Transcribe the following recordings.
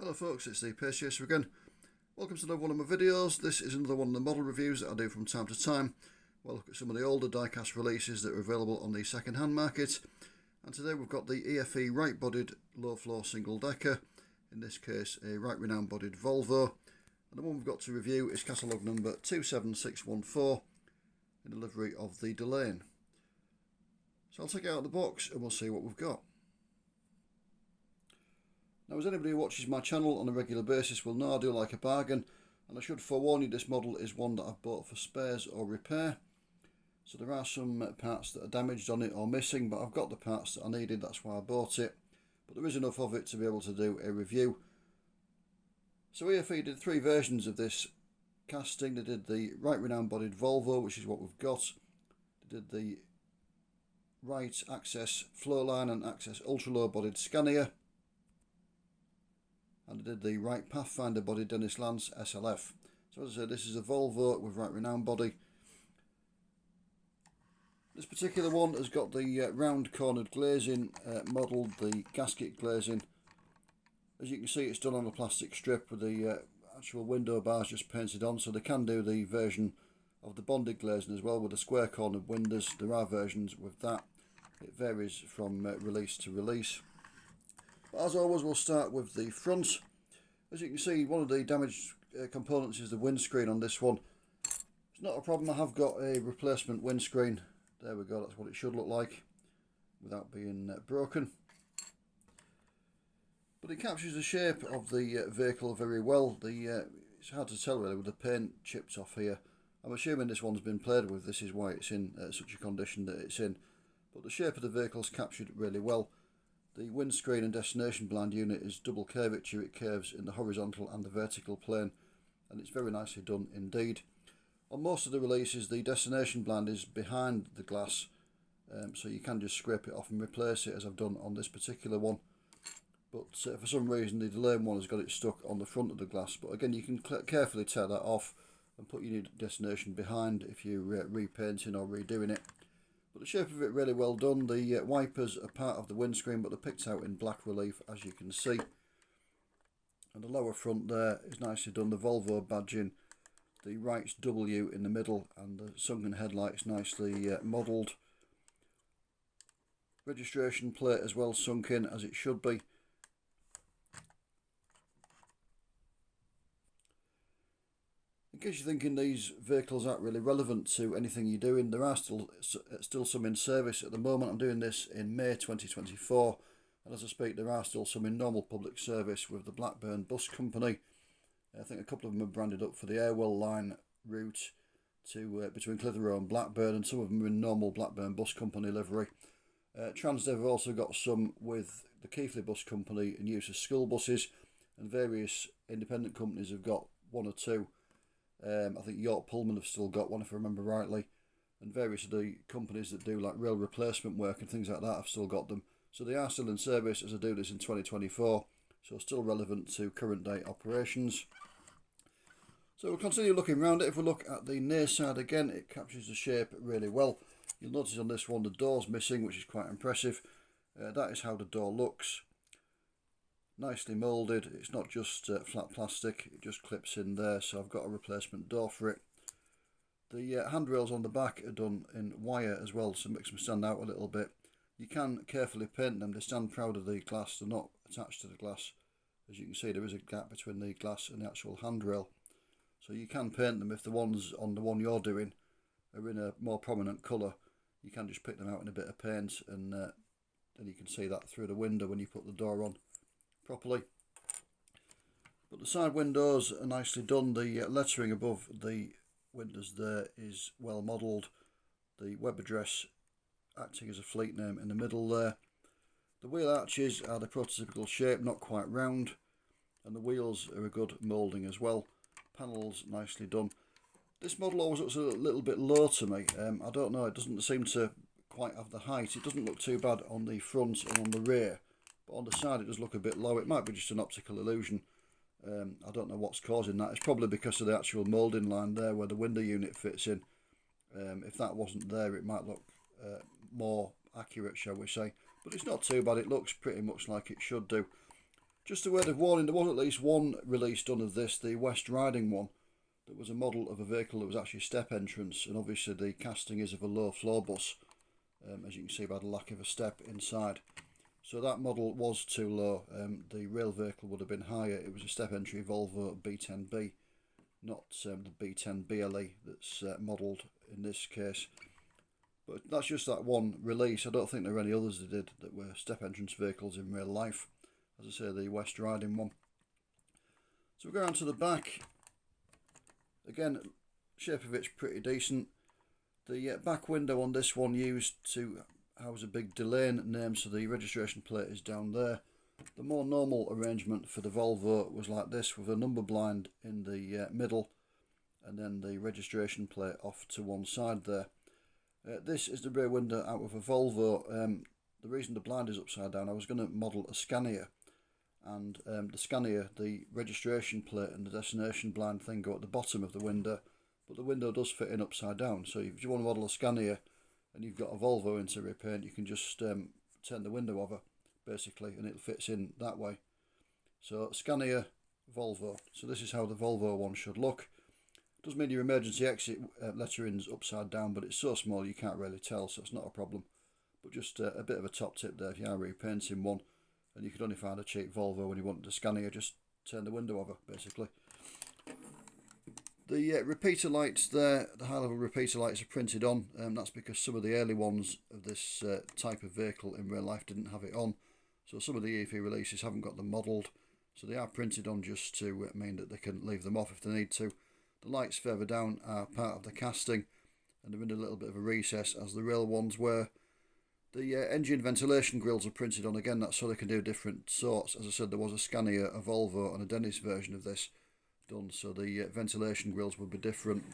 Hello folks, it's the Pace Chaser again. Welcome to another one of my videos. This is another one of the model reviews that I do from time to time. We'll look at some of the older die-cast releases that are available on the second-hand market. And today we've got the EFE Wright bodied low-floor single-decker, in this case a Wright Renown bodied Volvo. And the one we've got to review is catalogue number 27614, in delivery of the Delane. So I'll take it out of the box and we'll see what we've got. Now, as anybody who watches my channel on a regular basis will know, I do like a bargain, and I should forewarn you, this model is one that I've bought for spares or repair. So there are some parts that are damaged on it or missing, but I've got the parts that I needed, that's why I bought it. But there is enough of it to be able to do a review. So EFE did three versions of this casting. They did the Wright Renown bodied Volvo, which is what we've got. They did the Wright Access Flowline and Access Ultra Low bodied Scania. And I did the Wright Pathfinder body Dennis Lance SLF. So as I said, this is a Volvo with Wright Renown body. This particular one has got the round cornered glazing modelled, the gasket glazing. As you can see, it's done on a plastic strip with the actual window bars just painted on, so they can do the version of the bonded glazing as well with the square cornered windows. There are versions with that. It varies from release to release. As always, we'll start with the front. As you can see, one of the damaged components is the windscreen on this one. It's not a problem, I have got a replacement windscreen. There we go, that's what it should look like without being broken. But it captures the shape of the vehicle very well. It's hard to tell really with the paint chipped off here. I'm assuming this one's been played with, this is why it's in such a condition that it's in. But the shape of the vehicle's captured really well. The windscreen and destination blind unit is double curvature, it curves in the horizontal and the vertical plane, and it's very nicely done indeed. On most of the releases, the destination blind is behind the glass, so you can just scrape it off and replace it, as I've done on this particular one. But for some reason the Delane one has got it stuck on the front of the glass, but again you can carefully tear that off and put your new destination behind if you're repainting or redoing it. But the shape of it really well done. The wipers are part of the windscreen, but they're picked out in black relief, as you can see. And the lower front there is nicely done. The Volvo badging, the Wright's W in the middle, and the sunken headlights nicely modelled. Registration plate as well sunk in, as it should be. In case you're thinking these vehicles aren't really relevant to anything you're doing, there are still some in service at the moment. I'm doing this in May 2024, and as I speak there are still some in normal public service with the Blackburn Bus Company. I think a couple of them are branded up for the Airwell line route to between Clitheroe and Blackburn, and some of them are in normal Blackburn Bus Company livery. Transdev have also got some with the Keighley Bus Company in use as school buses, and various independent companies have got one or two. I think York Pullman have still got one, if I remember rightly, and various of the companies that do like rail replacement work and things like that have still got them. So they are still in service as I do this in 2024, so still relevant to current day operations. So we'll continue looking around it. If we look at the near side again, it captures the shape really well. You'll notice on this one the door's missing, which is quite impressive. That is how the door looks. Nicely moulded, it's not just flat plastic, it just clips in there, so I've got a replacement door for it. The handrails on the back are done in wire as well, so it makes them stand out a little bit. You can carefully paint them, they stand proud of the glass, they're not attached to the glass. As you can see, there is a gap between the glass and the actual handrail. So you can paint them if the ones on the one you're doing are in a more prominent colour. You can just pick them out in a bit of paint, and then you can see that through the window when you put the door on properly. But the side windows are nicely done. The lettering above the windows there is well modelled. The web address acting as a fleet name in the middle there. The wheel arches are the prototypical shape, not quite round, and the wheels are a good moulding as well. Panels nicely done. This model always looks a little bit low to me. I don't know, it doesn't seem to quite have the height. It doesn't look too bad on the front and on the rear, but on the side it does look a bit low. It might be just an optical illusion. I don't know what's causing that. It's probably because of the actual moulding line there where the window unit fits in. If that wasn't there, it might look more accurate, shall we say. But it's not too bad. It looks pretty much like it should do. Just a word of warning, there was at least one release done of this, the West Riding one, that was a model of a vehicle that was actually step entrance, and obviously the casting is of a low floor bus, as you can see by the lack of a step inside. So that model was too low. The real vehicle would have been higher. It was a step entry Volvo B10B, not the B10BLE that's modelled in this case. But that's just that one release. I don't think there were any others they did that were step entrance vehicles in real life. As I say, the West Riding one. So we go around to the back. Again, shape of it's pretty decent. The back window on this one used to house a big Delane name, so the registration plate is down there. The more normal arrangement for the Volvo was like this, with a number blind in the middle and then the registration plate off to one side there. This is the rear window out of a Volvo. The reason the blind is upside down, I was going to model a Scania, and the Scania, the registration plate and the destination blind thing go at the bottom of the window, but the window does fit in upside down. So if you want to model a Scania and you've got a Volvo in to repaint, you can just turn the window over basically and it fits in that way. So Scania, Volvo. So this is how the Volvo one should look. Does mean your emergency exit lettering's upside down, but it's so small you can't really tell, so it's not a problem. But just a bit of a top tip there, if you are repainting one and you could only find a cheap Volvo when you wanted a Scania, just turn the window over basically. The repeater lights there, the high level repeater lights are printed on. That's because some of the early ones of this type of vehicle in real life didn't have it on. So some of the EFE releases haven't got them modelled. So they are printed on just to mean that they can leave them off if they need to. The lights further down are part of the casting, and they're in a little bit of a recess as the real ones were. The engine ventilation grills are printed on again, that's so they can do different sorts. As I said, there was a Scania, a Volvo and a Dennis version of this done, so the ventilation grills would be different.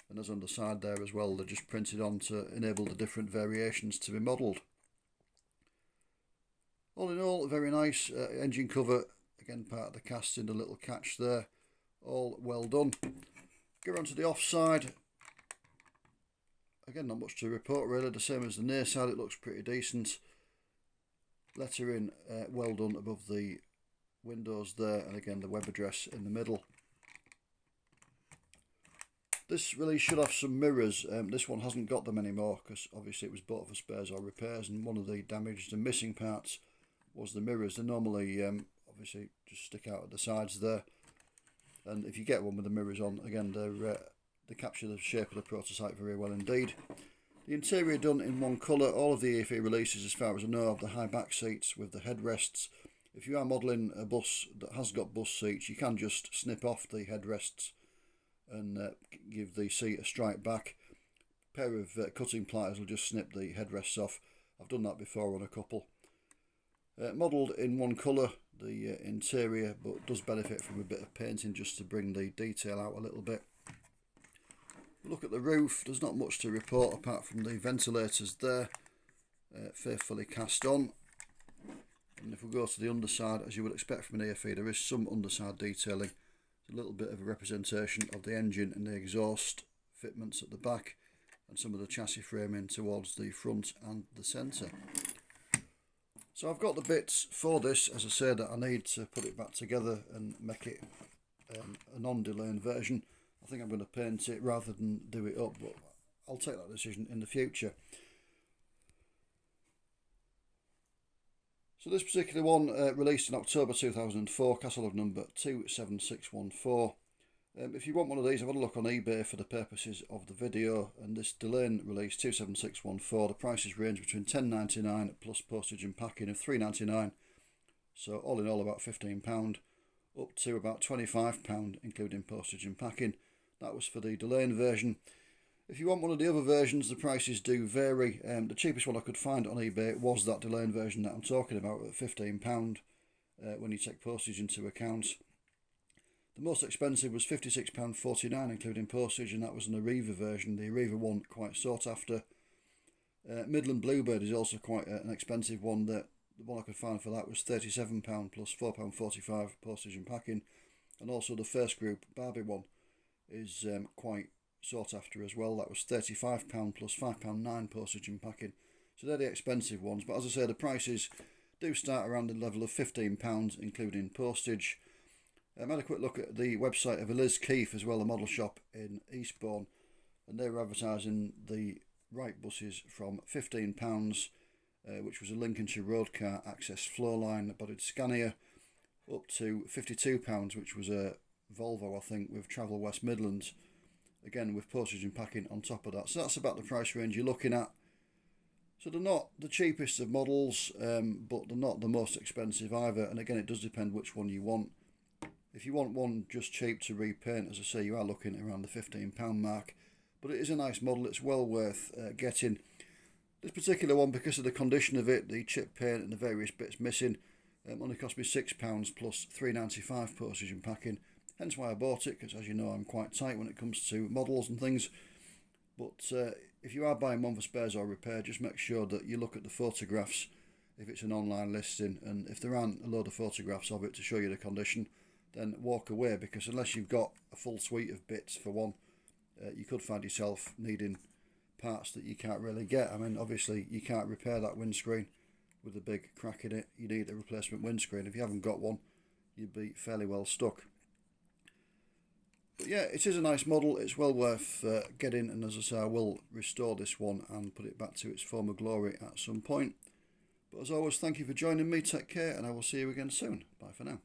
And as on the side there as well, they're just printed on to enable the different variations to be modelled. All in all, very nice. Engine cover, again part of the casting, a little catch there. All well done. Go on to the offside. Again, not much to report really, the same as the near side, it looks pretty decent. Lettering well done above the windows there, and again the web address in the middle. This really should have some mirrors. This one hasn't got them anymore because obviously it was bought for spares or repairs, and one of the damaged and missing parts was the mirrors. They normally obviously just stick out at the sides there, and if you get one with the mirrors on, again they capture the shape of the prototype very well indeed. The interior done in one colour. All of the EFE releases, as far as I know, have the high back seats with the headrests. If you are modelling a bus that has got bus seats, you can just snip off the headrests and give the seat a straight back. A pair of cutting pliers will just snip the headrests off. I've done that before on a couple. Modelled in one colour, the interior, but does benefit from a bit of painting just to bring the detail out a little bit. Look at the roof, there's not much to report apart from the ventilators there, faithfully cast on. And if we go to the underside, as you would expect from an EFE, there is some underside detailing. There's a little bit of a representation of the engine and the exhaust fitments at the back, and some of the chassis framing towards the front and the centre. So I've got the bits for this, as I said, that I need to put it back together and make it a non-Delane version. I think I'm going to paint it rather than do it up, but I'll take that decision in the future. So this particular one released in October 2004, catalogue number 27614. If you want one of these, I've had a look on eBay for the purposes of the video, and this Delane release 27614, the prices range between £10.99 plus postage and packing of £3.99, so all in all about £15, up to about £25 including postage and packing. That was for the Delane version. If you want one of the other versions, the prices do vary. The cheapest one I could find on eBay was that Delane version that I'm talking about at £15 when you take postage into account. The most expensive was £56.49 including postage, and that was an Arriva version. The Arriva one quite sought after. Midland Bluebird is also quite an expensive one. The one I could find for that was £37 plus £4.45 postage and packing. And also the First Group Barbie one is quite sought after as well. That was £35 plus £5.9 postage and packing. So they're the expensive ones, but as I say, the prices do start around the level of £15 including postage. I had a quick look at the website of Liz Keefe as well, the model shop in Eastbourne, and they were advertising the Wright buses from £15, which was a Lincolnshire road car access flowline bodied Scania, up to £52, which was a Volvo, I think, with Travel West Midlands, again with postage and packing on top of that. So that's about the price range you're looking at. So they're not the cheapest of models, but they're not the most expensive either, and again it does depend which one you want. If you want one just cheap to repaint, as I say, you are looking around the £15 mark, but it is a nice model. It's well worth getting. This particular one, because of the condition of it, the chip paint and the various bits missing, only cost me £6 plus £3.95 postage and packing, hence why I bought it, because as you know I'm quite tight when it comes to models and things. But if you are buying one for spares or repair, just make sure that you look at the photographs if it's an online listing, and if there aren't a load of photographs of it to show you the condition, then walk away, because unless you've got a full suite of bits for one, you could find yourself needing parts that you can't really get. I mean, obviously you can't repair that windscreen with a big crack in it. You need a replacement windscreen. If you haven't got one, you'd be fairly well stuck. But yeah, it is a nice model. It's well worth getting, and as I say, I will restore this one and put it back to its former glory at some point. But as always, thank you for joining me. Take care, and I will see you again soon. Bye for now.